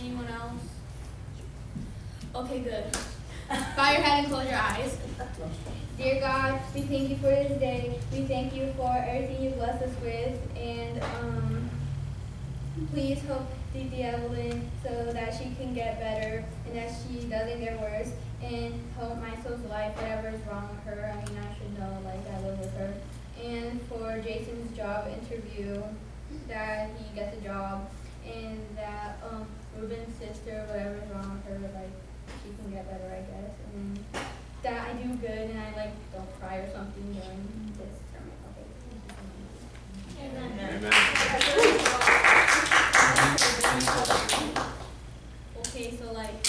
Anyone else? Okay, good. Bow your head and close your eyes. Dear God, we thank you for this day. We thank you for everything you blessed us with, and please help Didi Evelyn so that she can get better and that she doesn't get worse, and help my soul's life, whatever is wrong with her. I mean, I should know, like, I live with her. And for Jason's job interview, that he gets a job, and that Ruben's sister, whatever is wrong with her, like, she can get better, I guess. And that I do good and I, like, don't cry or something during this sermon. Okay, thank you so much. Amen. Okay, so like,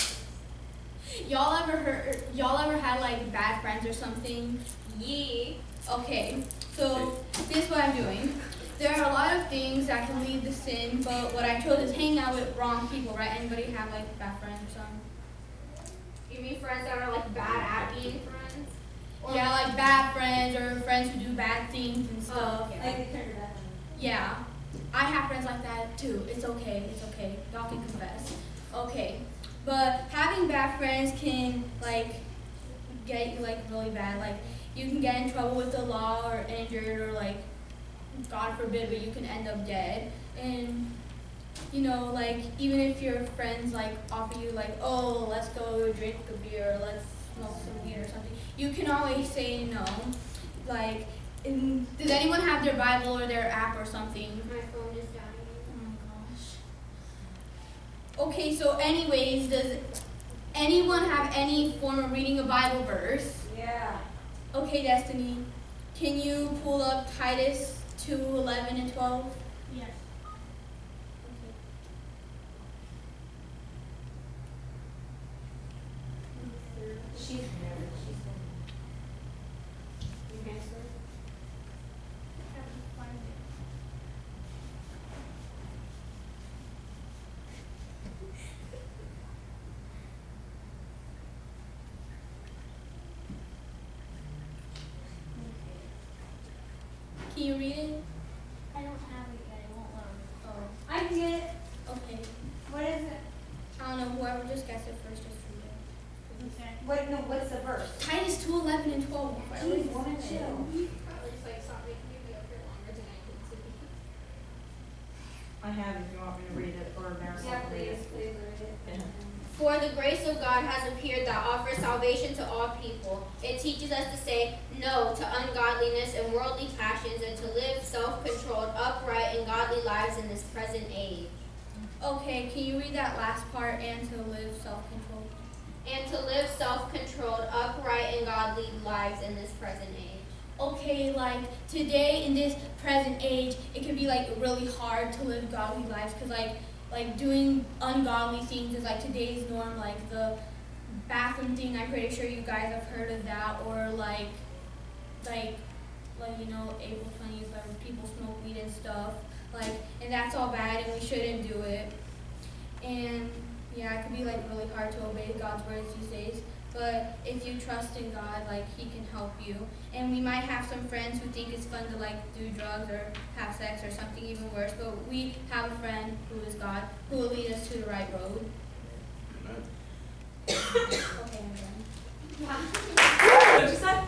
y'all ever had like bad friends or something? Yeah. Okay, so this is what I'm doing. There are a lot of things that can lead to sin, but what I chose is hanging out with wrong people, right? Anybody have like bad friends or something? You mean friends that are like bad at being friends? Or yeah, like bad friends or friends who do bad things and stuff. Oh, okay. Like they turn to bad. Yeah, I have friends like that too. It's okay, it's okay. Y'all can confess. Okay, but having bad friends can like get you like really bad. Like you can get in trouble with the law or injured or like, God forbid, but you can end up dead. And you know, like even if your friends like offer you like, oh, let's go drink a beer, or let's smoke some weed or something, you can always say no. Like, does anyone have their Bible or their app or something? My phone is dying. Oh my gosh. Okay, so anyways, does anyone have any form of reading a Bible verse? Yeah. Okay, Destiny, can you pull up Titus 2:11 and 12? Yes. She's married. She's you can answer? Can you read it? I don't have it yet. It won't load. Oh, I can get it. okay. What is it? I don't know, whoever just gets it first, just read it. Okay. What? No. What's the verse? Titus 2:11 and 12. Jeez, woman, chill. Probably just like stop making you be up here longer than I can see. I have if you want me to read it or Marisol Yeah, can read please, it. please read it. Yeah. For the grace of God has appeared that offers salvation to all people. It teaches us to say no to ungodliness and worldly passions and to live self-controlled, upright, and godly lives in this present age. Okay, can you read that last part, and to live self-controlled? And to live self-controlled, upright, and godly lives in this present age. Okay, like today in this present age, it can be like really hard to live godly lives because like doing ungodly things is like today's norm, like the bathroom thing. I'm pretty sure you guys have heard of that, or like you know, April 20th, where people smoke weed and stuff, like, and that's all bad and we shouldn't do it. And yeah, it can be like really hard to obey God's words these days. But if you trust in God, like, He can help you. And we might have some friends who think it's fun to like do drugs or have sex or something even worse. But we have a friend who is God, who will lead us to the right road. Amen. Okay, I'm done. What'd you say?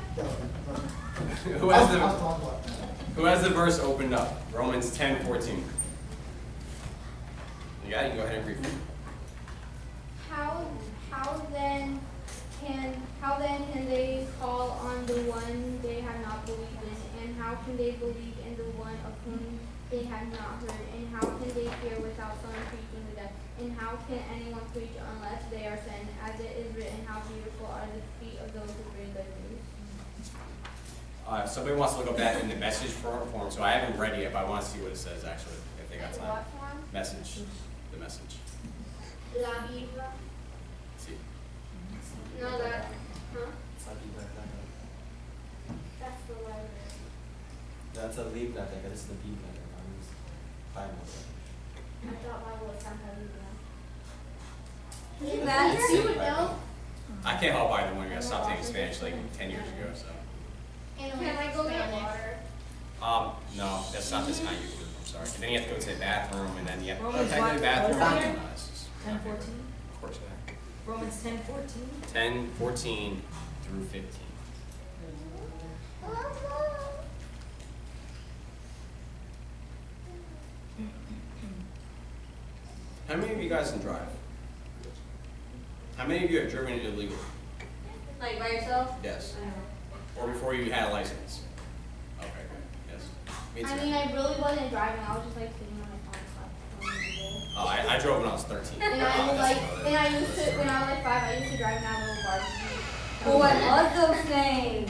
Who has the verse opened up? Romans 10:14. You got it? You go ahead and read. How then can they call on the one they have not believed in? And how can they believe in the one of whom they have not heard? And how can they hear without someone preaching to them? And how can anyone preach unless they are sent? As it is written, how beautiful are the feet of those who bring good news. Somebody wants to look up that in the message form, so I haven't read it yet, but I want to see what it says actually, if they got time. What form? Message. The message. La Biblia. See. No, that. Huh? That's the library. That's a Biblia, that is the Biblia, it's Bible. I thought Bible was Santa Biblia. Isn't that You would know. I can't help either one. I stopped taking Spanish like 10 years ago, so. Can I go get water? No, that's not this kind of YouTube. I'm sorry. And then you have to go to the bathroom, and then you have to Romans go to the bathroom. what? No, it's just 10:14. Of course, yeah. Romans 10:14. 10:14 through 15. How many of you guys can drive? How many of you have driven illegally? Like by yourself? Yes. Or before you had a license? Okay, good. Yes. Me too. I mean, I really wasn't driving. I was just like sitting on my phone. Oh, I drove when I was 13. And I was like, and I used to, when I was like 5, I used to drive in that little bar. Oh, I love those things.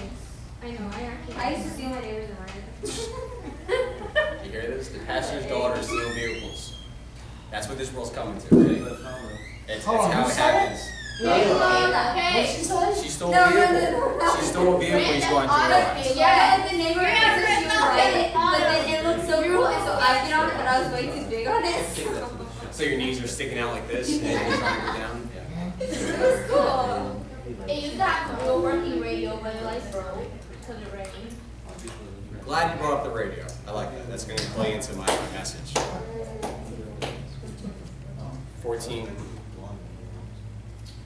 I know, I used to steal my neighbors and mine. You hear this? The pastor's daughter steal vehicles. That's what this world's coming to, right? It's how it happens. She stole a vehicle. She stole a vehicle he's going to realize. Yeah, and the neighbor said she was right, but then it looked so cool, and so I get on it, but I was way too big on it. So your knees are sticking out like this, and you're trying to go down. Yeah. It was cool. It used to have a real working radio, but it like broke because it rained. Glad you brought up the radio. I like that. That's going to play into my message. 14.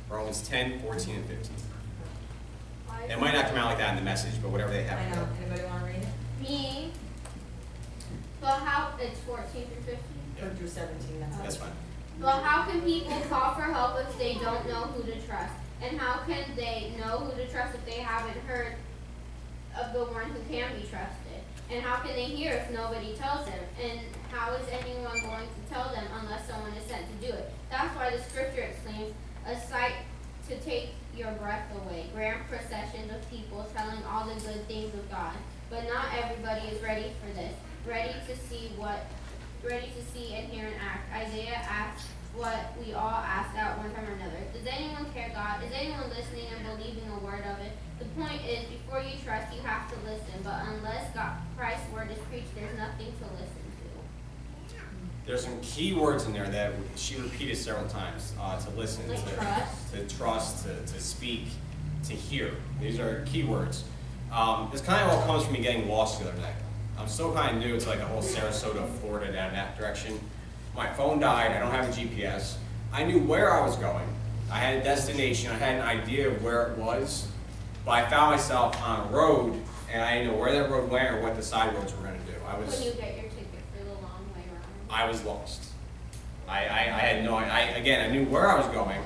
Romans 10, 14, and 15. It might not come out like that in the message, but whatever they have. I know. Anybody want to read it? Me. But how, it's 14 through 15? Yeah. Through 17. That's fine. But how can people call for help if they don't know who to trust? And how can they know who to trust if they haven't heard of the one who can be trusted? And how can they hear if nobody tells them? And how is anyone going to tell them unless someone is sent to do it? That's why the scripture exclaims, a sight to take your breath away, grand processions of people telling all the good things of God. But not everybody is ready for this, ready to see and hear and act. Isaiah asked what we all asked at one time or another. Does anyone care God? Is anyone listening and believing a word of it? The point is, before you trust, you have to listen. But unless Christ's word is preached, there's nothing to listen to. There's some key words in there that she repeated several times. To listen, Like to trust, to speak, to hear. These are key words. This kind of all comes from me getting lost the other day. I'm still kind of new to like the whole Sarasota, Florida, down that direction. My phone died. I don't have a GPS. I knew where I was going. I had a destination. I had an idea of where it was. But I found myself on a road, and I didn't know where that road went or what the side roads were going to do. When you get your ticket for the long way around. I was lost. I had no idea. Again, I knew where I was going,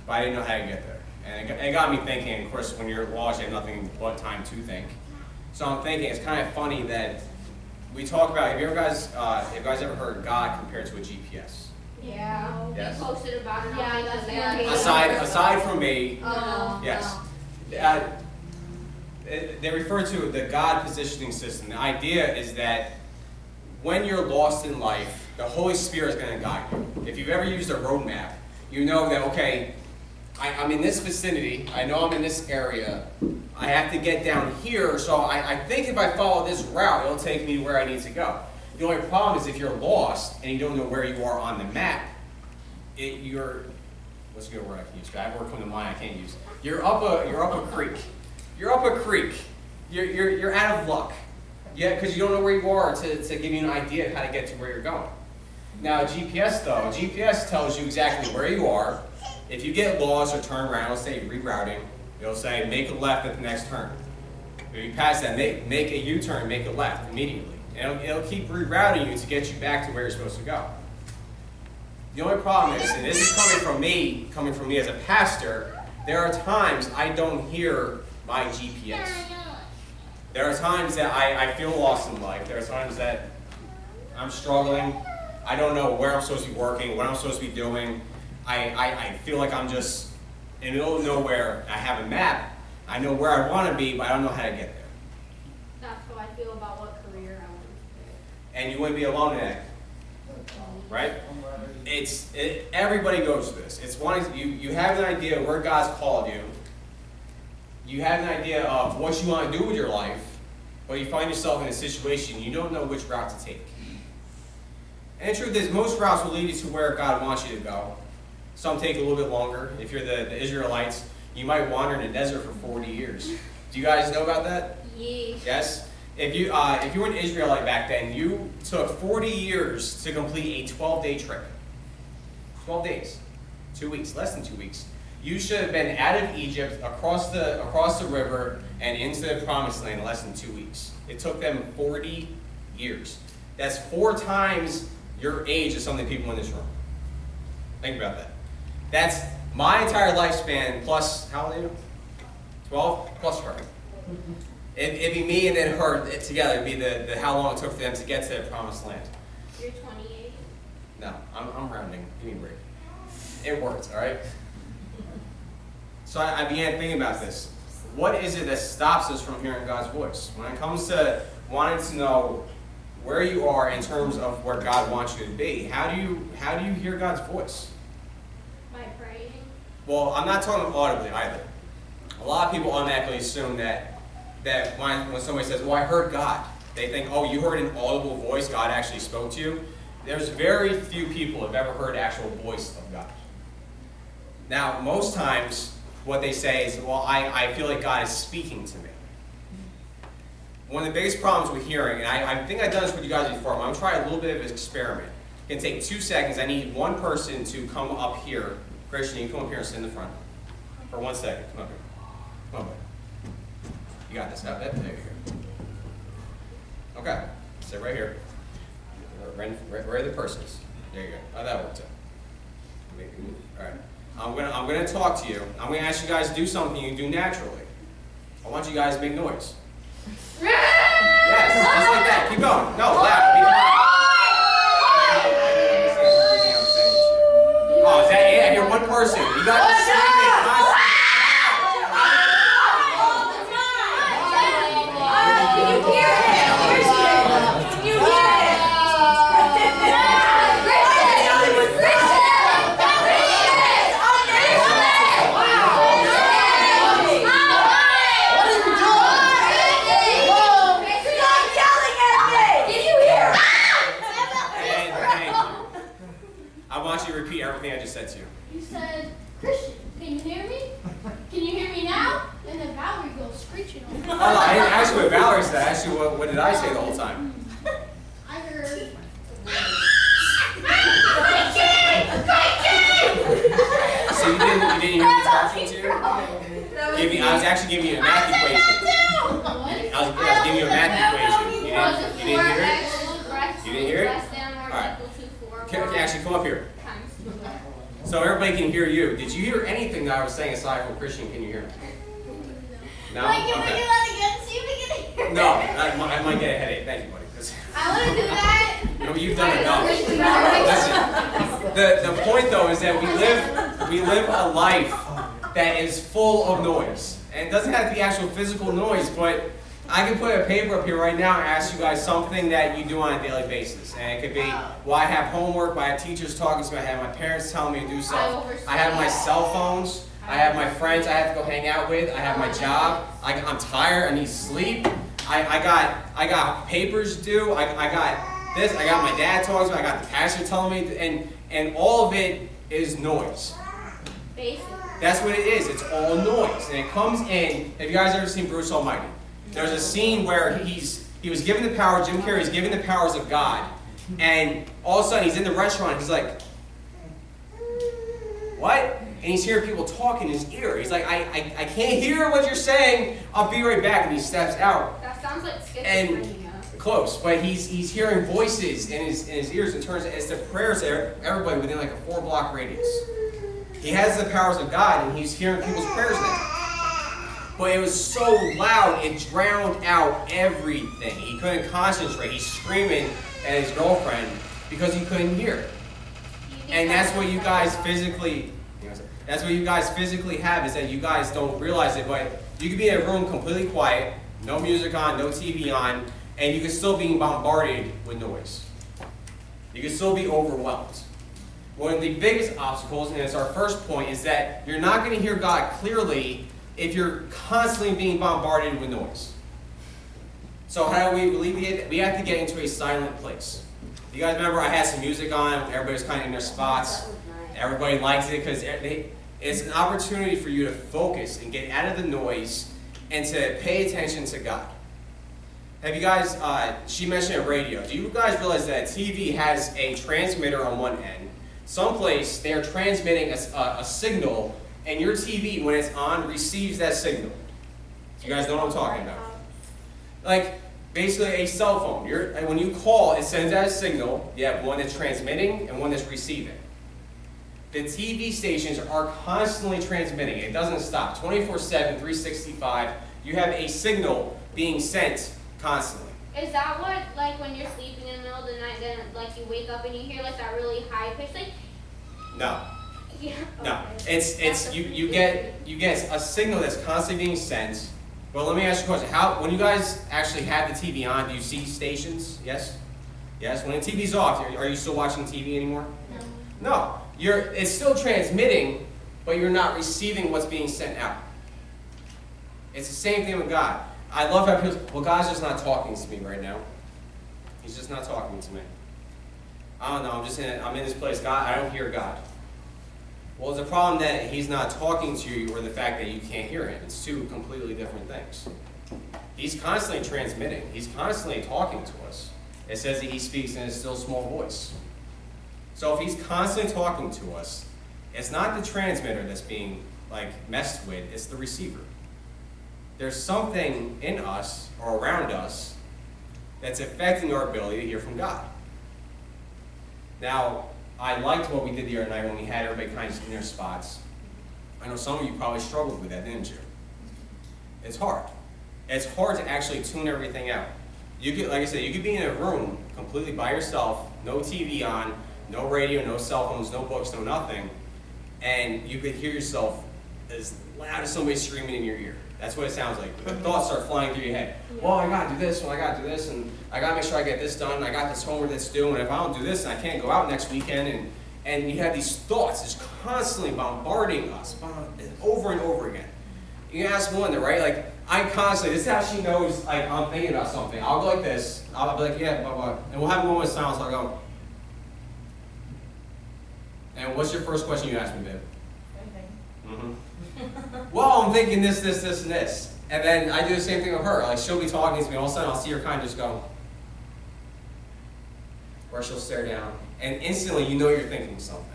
but I didn't know how to get there. And it got me thinking, of course, when you're lost, you have nothing but time to think. So I'm thinking, it's kind of funny that we talk about, have you guys ever heard God compared to a GPS? Yeah. Yes. We posted about it. Yeah, that's Aside from me, Oh. yes. They refer to the God positioning system. The idea is that when you're lost in life, the Holy Spirit is going to guide you. If you've ever used a road map, you know that, okay, I'm in this vicinity, I know I'm in this area, I have to get down here, so I think if I follow this route, it'll take me where I need to go. The only problem is if you're lost and you don't know where you are on the map, what's a good word I can use? I have a word come to mind I can't use. You're up a creek. You're up a creek. You're out of luck. Yeah, because you don't know where you are to give you an idea of how to get to where you're going. Now GPS though, GPS tells you exactly where you are. If you get lost or turn around, it'll say rerouting. It'll say make a left at the next turn. If you pass that, make a U-turn, make a left immediately. And it'll keep rerouting you to get you back to where you're supposed to go. The only problem is, and this is coming from me as a pastor, there are times I don't hear my GPS. There are times that I feel lost in life. There are times that I'm struggling. I don't know where I'm supposed to be working, what I'm supposed to be doing. I feel like I'm just in the middle of nowhere. I have a map. I know where I want to be, but I don't know how to get there. That's how I feel about what career I want to And you wouldn't be alone in that, right? Everybody goes through this. It's you have an idea of where God's called you. You have an idea of what you want to do with your life, but you find yourself in a situation you don't know which route to take. And the truth is, most routes will lead you to where God wants you to go. Some take a little bit longer. If you're the Israelites, you might wander in the desert for 40 years. Do you guys know about that? Yeesh. Yes? If you were an Israelite back then, you took 40 years to complete a 12-day trip. 12 days, 2 weeks, less than 2 weeks. You should have been out of Egypt, across the river, and into the promised land in less than 2 weeks. It took them 40 years. That's 4 times your age of some of the people in this room. Think about that. That's my entire lifespan plus, how old are you? 12 plus her. It'd be me and then her together. It'd be the how long it took for them to get to the promised land. You're 28. No, I'm rounding. Give me a break. It worked, all right? So I began thinking about this. What is it that stops us from hearing God's voice? When it comes to wanting to know where you are in terms of where God wants you to be, how do you hear God's voice? By praying. Well, I'm not talking audibly either. A lot of people automatically assume that when somebody says, well, I heard God, they think, oh, you heard an audible voice, God actually spoke to you. There's very few people who have ever heard the actual voice of God. Now, most times, what they say is, well, I feel like God is speaking to me. One of the biggest problems with hearing, and I think I've done this with you guys before, I'm going to try a little bit of an experiment. It can take 2 seconds. I need one person to come up here. Christian, you come up here and sit in the front. For 1 second. Come up here. Come up here. You got this. There you go. Okay. Sit right here. Where the person is. There you go. Oh, that worked out. All right. I'm gonna talk to you. I'm gonna ask you guys to do something you do naturally. I want you guys to make noise. Yes, just like that. Keep going. No, loud. Oh, is that it? I hear one person. You guys are screaming constantly. Can you hear him? Can you hear him? I want you to repeat everything I just said to you. You said, Christian, can you hear me? Can you hear me now? And then Valerie goes screeching over. Oh, no, I didn't ask you what Valerie said. Actually, what did I say the whole time? I heard. So you didn't hear me talking to you? I was actually giving you a math equation. I was giving you a math equation. You didn't hear it? You didn't hear it? Alright. Actually, come up here. So everybody can hear you. Did you hear anything that I was saying aside from Christian? Can you hear me? No? Wait, can we do Okay. that again? See if we can hear. No, I might get a headache. Thank you, buddy. I want to do that. No, you've done enough. Listen, the point though is that we live a life that is full of noise. And it doesn't have to be actual physical noise, but I can put a paper up here right now and ask you guys something that you do on a daily basis. And it could be, well, I have homework, I have teachers talking to me, I have my parents telling me to do stuff. I have my cell phones, I have my friends I have to go hang out with, I have my job, I'm tired, I need sleep, I got papers due, I got this, I got my dad talking to me, I got the pastor telling me, and all of it is noise. Basically. That's what it is, it's all noise. And it comes in, have you guys ever seen Bruce Almighty? There's a scene where he was given the power, Jim Carrey is given the powers of God, and all of a sudden he's in the restaurant, he's like, what? And he's hearing people talk in his ear. He's like, I can't hear what you're saying, I'll be right back, and he steps out. That sounds like And schizophrenia. close, but he's hearing voices in his ears and turns it's the prayers of everybody within like a 4-block radius. He has the powers of God, and he's hearing people's prayers now. But it was so loud, it drowned out everything. He couldn't concentrate. He's screaming at his girlfriend because he couldn't hear it. And that's what you guys physically, have, is that you guys don't realize it, but you could be in a room completely quiet, no music on, no TV on, and you could still be bombarded with noise. You could still be overwhelmed. One of the biggest obstacles, and it's our first point, is that you're not going to hear God clearly if you're constantly being bombarded with noise. So how do we alleviate it? We have to get into a silent place. You guys remember I had some music on, everybody's kind of in their spots. Everybody likes it because it's an opportunity for you to focus and get out of the noise and to pay attention to God. Have you guys, she mentioned a radio. Do you guys realize that TV has a transmitter on one end, Someplace they are transmitting a signal, and your TV, when it's on, receives that signal. You guys know what I'm talking about? Like, basically a cell phone. When you call, it sends out a signal. You have one that's transmitting and one that's receiving. The TV stations are constantly transmitting. It doesn't stop. 24/7, 365. You have a signal being sent constantly. Is that what, like, when you're sleeping in the middle of the night, then, like, you wake up and you hear, like, that really high pitch, like? No. Yeah. No. Okay. It's you get a signal that's constantly being sent. Well, let me ask you a question. When you guys actually have the TV on, do you see stations? Yes? Yes? When the TV's off, are you still watching TV anymore? No. No. It's still transmitting, but you're not receiving what's being sent out. It's the same thing with God. I love how people say, well, God's just not talking to me right now. He's just not talking to me. I don't know, I'm in this place. God, I don't hear God. Well, it's a problem that He's not talking to you or the fact that you can't hear Him. It's two completely different things. He's constantly transmitting. He's constantly talking to us. It says that He speaks in a still small voice. So if He's constantly talking to us, it's not the transmitter that's being messed with, it's the receiver. There's something in us or around us that's affecting our ability to hear from God. Now, I liked what we did the other night when we had everybody kind of in their spots. I know some of you probably struggled with that, didn't you? It's hard. It's hard to actually tune everything out. You could, like I said, you could be in a room completely by yourself, no TV on, no radio, no cell phones, no books, no nothing, and you could hear yourself as loud as somebody screaming in your ear. That's what it sounds like. The thoughts start flying through your head. Well, I gotta do this, well, I gotta do this, and I gotta make sure I get this done, and I got this homework that's due, and if I don't do this, and I can't go out next weekend, and you have these thoughts just constantly bombarding us, over and over again. You can ask Melinda, right? Like, I constantly, this is how she knows I'm thinking about something. I'll go like this, I'll be like, yeah, blah, blah, and we'll have a moment of silence, I'll go, and what's your first question you ask me, babe? Well, I'm thinking this, and this. And then I do the same thing with her. Like, she'll be talking to me, all of a sudden I'll see her kind of just go. Or she'll stare down. And instantly you know you're thinking something.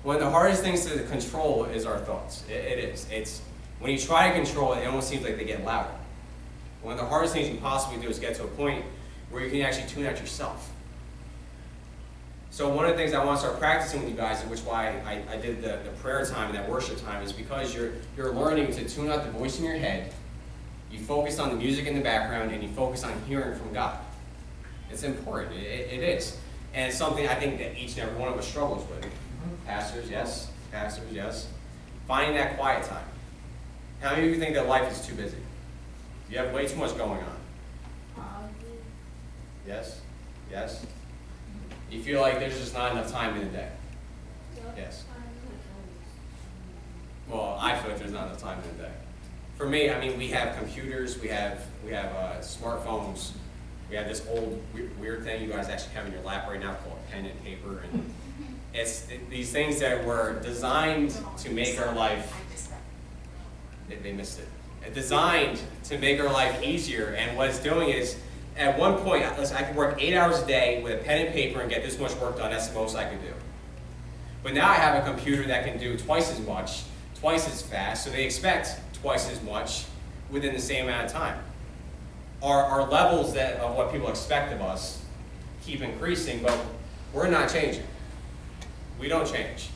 One of the hardest things to control is our thoughts. It is. When you try to control it, it almost seems like they get louder. One of the hardest things you can possibly do is get to a point where you can actually tune out yourself. So one of the things I want to start practicing with you guys, which why I did the prayer time and that worship time, is because you're learning to tune out the voice in your head, you focus on the music in the background, and you focus on hearing from God. It's important. It is. And it's something I think that each and every one of us struggles with. Pastors, yes. Pastors, yes. Finding that quiet time. How many of you think that life is too busy? You have way too much going on. Yes? Yes? You feel like there's just not enough time in the day? Yes. Well, I feel like there's not enough time in the day. For me, I mean, we have computers, we have smartphones, we have this old weird thing you guys actually have in your lap right now called pen and paper, and it's these things that were designed to make our life. They missed it. It's designed to make our life easier, and what it's doing is, at one point, I could work 8 hours a day with a pen and paper and get this much work done. That's the most I could do. But now I have a computer that can do twice as much, twice as fast, so they expect twice as much within the same amount of time. Our levels of what people expect of us keep increasing, but we're not changing. We don't change.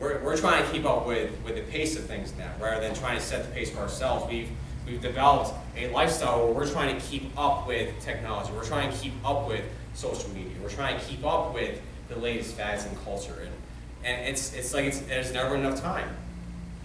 We're trying to keep up with the pace of things now, rather than trying to set the pace for ourselves. We've developed a lifestyle where we're trying to keep up with technology. We're trying to keep up with social media. We're trying to keep up with the latest fads and culture. And it's like there's never enough time.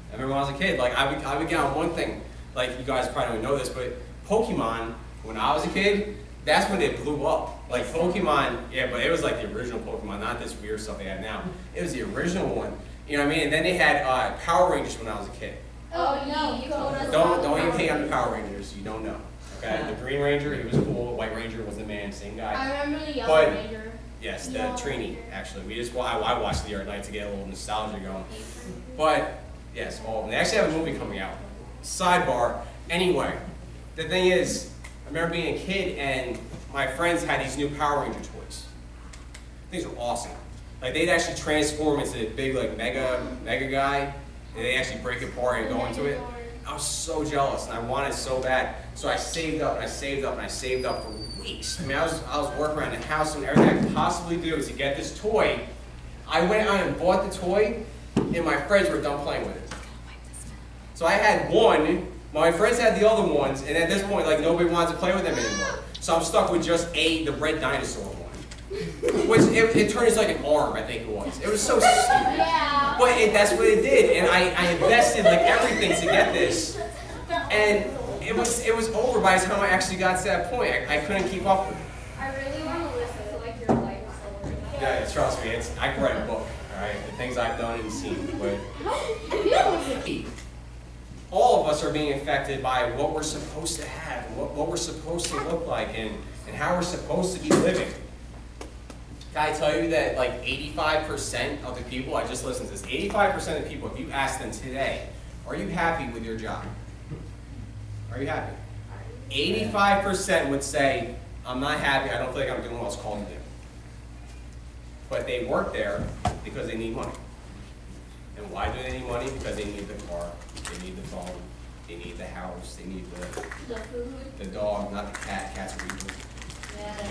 I remember when I was a kid, like I would get on one thing, like you guys probably don't know this, but Pokemon, when I was a kid, that's when it blew up. Like Pokemon, yeah, but it was like the original Pokemon, not this weird stuff they have now. It was the original one. You know what I mean? And then they had Power Rangers when I was a kid. Oh, no, you told us. Don't even hate on the Power Rangers. You don't know. Okay, the Green Ranger, he was cool. The White Ranger was the man, same guy. I remember the Yellow Ranger. Yes, the Trini, actually. I watched the other night to get a little nostalgia going. But yes, all of them. They actually have a movie coming out. Sidebar. Anyway, the thing is, I remember being a kid and my friends had these new Power Ranger toys. These are awesome. Like they'd actually transform into a big like mega guy, and they actually break it apart and go into it. I was so jealous, and I wanted so bad. So I saved up and I saved up and I saved up for weeks. I mean, I was working around the house and everything I could possibly do to get this toy. I went out and bought the toy, and my friends were done playing with it. So I had one, my friends had the other ones, and at this point, like nobody wanted to play with them anymore. So I'm stuck with just the red dinosaur one. Which it turned into like an arm, I think it was. It was so stupid. Yeah. But that's what it did, and I invested like everything to get this, and it was over by the time I actually got to that point. I couldn't keep up with it. I really want to listen to like your life story. Yeah, trust me, I can write a book, all right, the things I've done and seen. But all of us are being affected by what we're supposed to have, and what we're supposed to look like, and how we're supposed to be living. Can I tell you that like 85% of the people, I just listened to this, 85% of the people, if you ask them today, are you happy with your job? Are you happy? 85% would say, I'm not happy, I don't feel like I'm doing what I was called to do. But they work there because they need money. And why do they need money? Because they need the car, they need the phone, they need the house, they need The food. the dog, not the cat, cats are evil. Yeah.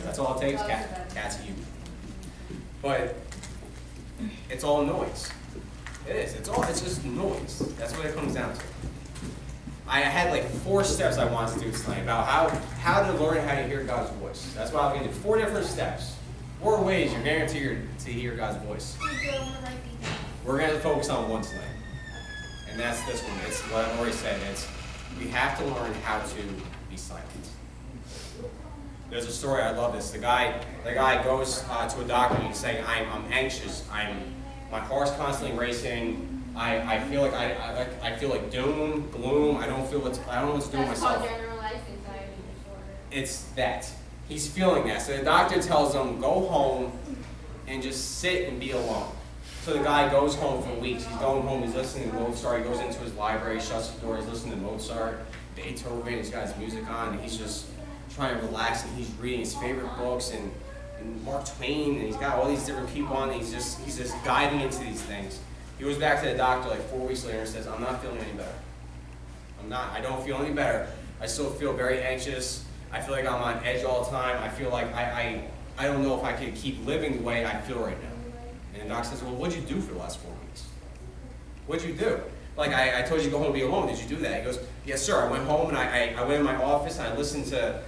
That's all it takes, cats are evil. But it's all noise. It is, it's just noise. That's what it comes down to. I had like 4 steps I wanted to do tonight about how to learn how to hear God's voice. That's why I'm going to do 4 different steps. 4 ways you're guaranteed to hear God's voice. We're going to focus on one tonight. And that's this one. It's what I've already said. We have to learn how to be silent. There's a story, I love this. The guy goes to a doctor and he's saying, I'm anxious. My heart's constantly racing. I feel like I feel like doom, gloom. I don't know what's doing That's myself. called generalized anxiety disorder. It's that. He's feeling that. So the doctor tells him, go home and just sit and be alone. So the guy goes home for weeks. He's going home, he's listening to Mozart. He goes into his library, shuts the door, he's listening to Mozart, Beethoven, he's got his music on, and he's just trying to relax, and he's reading his favorite books, and Mark Twain, and he's got all these different people on, and he's just diving into these things. He goes back to the doctor like 4 weeks later and says, I'm not feeling any better. I don't feel any better. I still feel very anxious. I feel like I'm on edge all the time. I feel like I don't know if I can keep living the way I feel right now. And the doctor says, well, what'd you do for the last 4 weeks? What'd you do? Like, I told you to go home and be alone. Did you do that? He goes, yes, sir. I went home and I went in my office and I listened to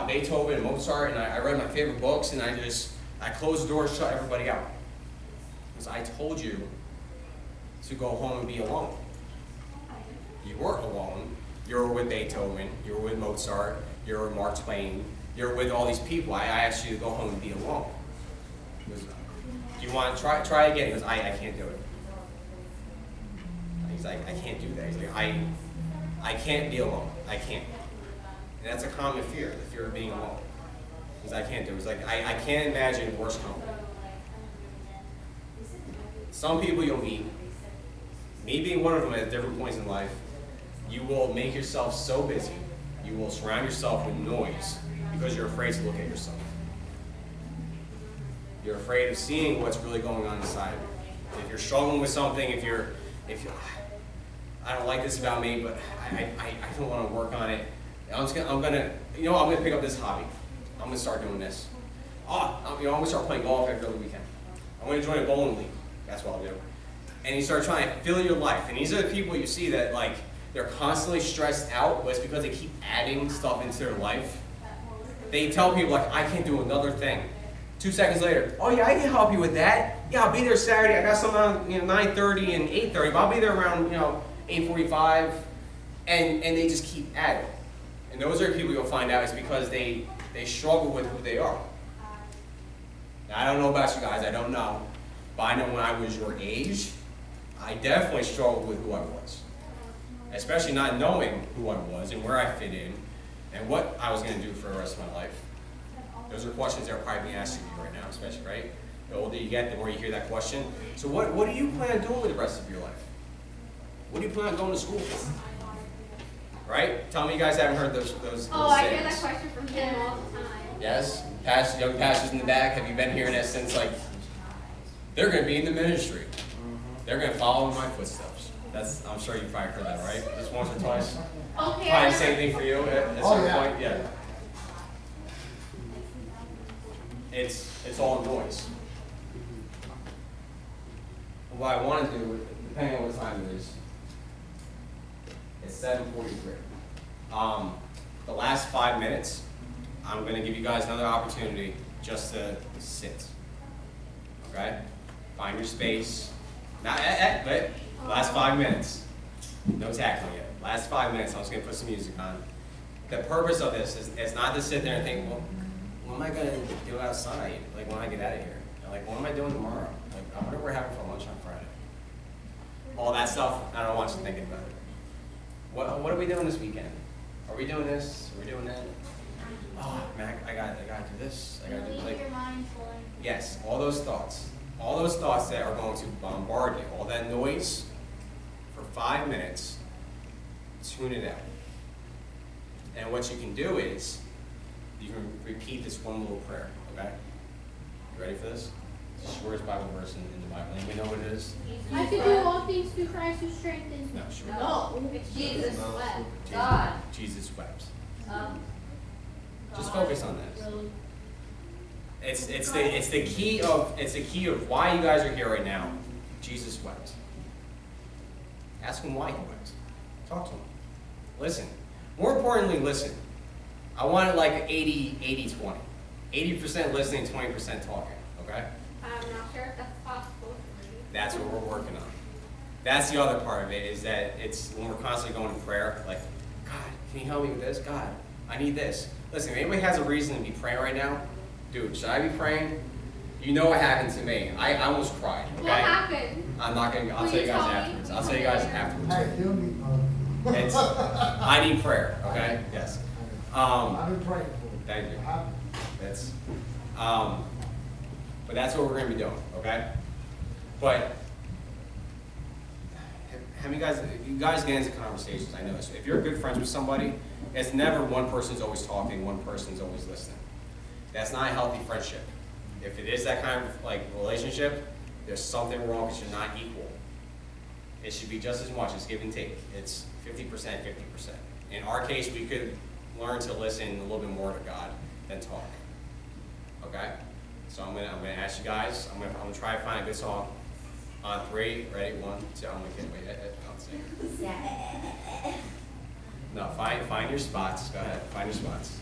Beethoven and Mozart, and I read my favorite books, and I closed the door and shut everybody out. Because I told you to go home and be alone. You weren't alone. You were with Beethoven, you were with Mozart, you were with Mark Twain, you were with all these people. I asked you to go home and be alone. He goes, do you want to try again? He goes, I can't do it. He's like, I can't do that. He's like, I can't be alone. I can't. And that's a common fear, the fear of being alone. He's like, I can't do it. He's like, I can't imagine worse company. Some people you'll meet, me being one of them at different points in life, you will make yourself so busy, you will surround yourself with noise because you're afraid to look at yourself. You're afraid of seeing what's really going on inside. If you're struggling with something, if you're I don't like this about me, but I don't want to work on it. I'm gonna pick up this hobby. I'm gonna start doing this. I'm gonna start playing golf every other weekend. I'm gonna join a bowling league. That's what I'll do. And you start trying to fill your life. And these are the people you see that like they're constantly stressed out, but it's because they keep adding stuff into their life. They tell people like, I can't do another thing. 2 seconds later, oh yeah, I can help you with that. Yeah, I'll be there Saturday. I got something on 9:30 and 8:30, but I'll be there around 8:45, and they just keep adding. And those are the people you'll find out is because they struggle with who they are. Now, I don't know about you guys, I don't know, but I know when I was your age, I definitely struggled with who I was, especially not knowing who I was and where I fit in and what I was going to do for the rest of my life. Those are questions that are probably being asked of you right now, especially, right? The older you get, the more you hear that question. So what do you plan on doing with the rest of your life? What do you plan on going to school for? Right? Tell me you guys haven't heard those Oh, I hear sayings. that question from him all the time. Yes? young pastors in the back, have you been hearing that since like, they're going to be in the ministry. They're going to follow in my footsteps. I'm sure you've probably heard that, right? Just once or twice? Okay. Probably the same thing for you at some point? Yeah. It's all noise. What I want to do, depending on what time it is, it's 7:43. The last 5 minutes, I'm going to give you guys another opportunity just to sit. Okay? Find your space. Not, but last 5 minutes. No tackling yet. Last 5 minutes, I'm just going to put some music on. The purpose of this is not to sit there and think, well, what am I going to do outside? Like, when I get out of here? Like, what am I doing tomorrow? Like, I wonder what we're having for lunch on Friday. All that stuff, I don't want you thinking about it. What are we doing this weekend? Are we doing this? Are we doing that? Oh, man, I got to do this. I got to do like. Your mind flowing. Yes, all those thoughts that are going to bombard you, all that noise, for 5 minutes, tune it out. And what you can do is, you can repeat this one little prayer, okay? You ready for this? It's the shortest Bible verse in the Bible. Anybody know what it is? I can do all things through Christ who strengthens me. No, sure. No, it's Jesus wept. Jesus wept. Just focus on that. It's the key of why you guys are here right now. Jesus wept. Ask him why he wept. Talk to him. Listen. More importantly, listen. I want it like 80-20. 80% listening, 20% talking. Okay? I'm not sure if that's possible for me. That's what we're working on. That's the other part of it, is that it's when we're constantly going to prayer, like, God, can you help me with this? God, I need this. Listen, if anybody has a reason to be praying right now, dude, should I be praying? You know what happened to me. I almost cried, okay? What happened? I'm not going to, I'll tell you guys afterwards. I'll tell you guys afterwards. Hey, heal me. I need prayer, okay? Yes. I've been praying for you. Thank you. That's, but that's what we're going to be doing, okay? But, have you guys get into conversations, I know this. If you're good friends with somebody, it's never one person's always talking, one person's always listening. That's not a healthy friendship. If it is that kind of like relationship, there's something wrong because you're not equal. It should be just as much as give and take. It's 50%, 50%. In our case, we could learn to listen a little bit more to God than talk. Okay? So I'm gonna ask you guys. I'm gonna try to find a good song. On 3, ready? 1, 2. I'm gonna wait. I'll sing. No, find your spots. Go ahead. Find your spots.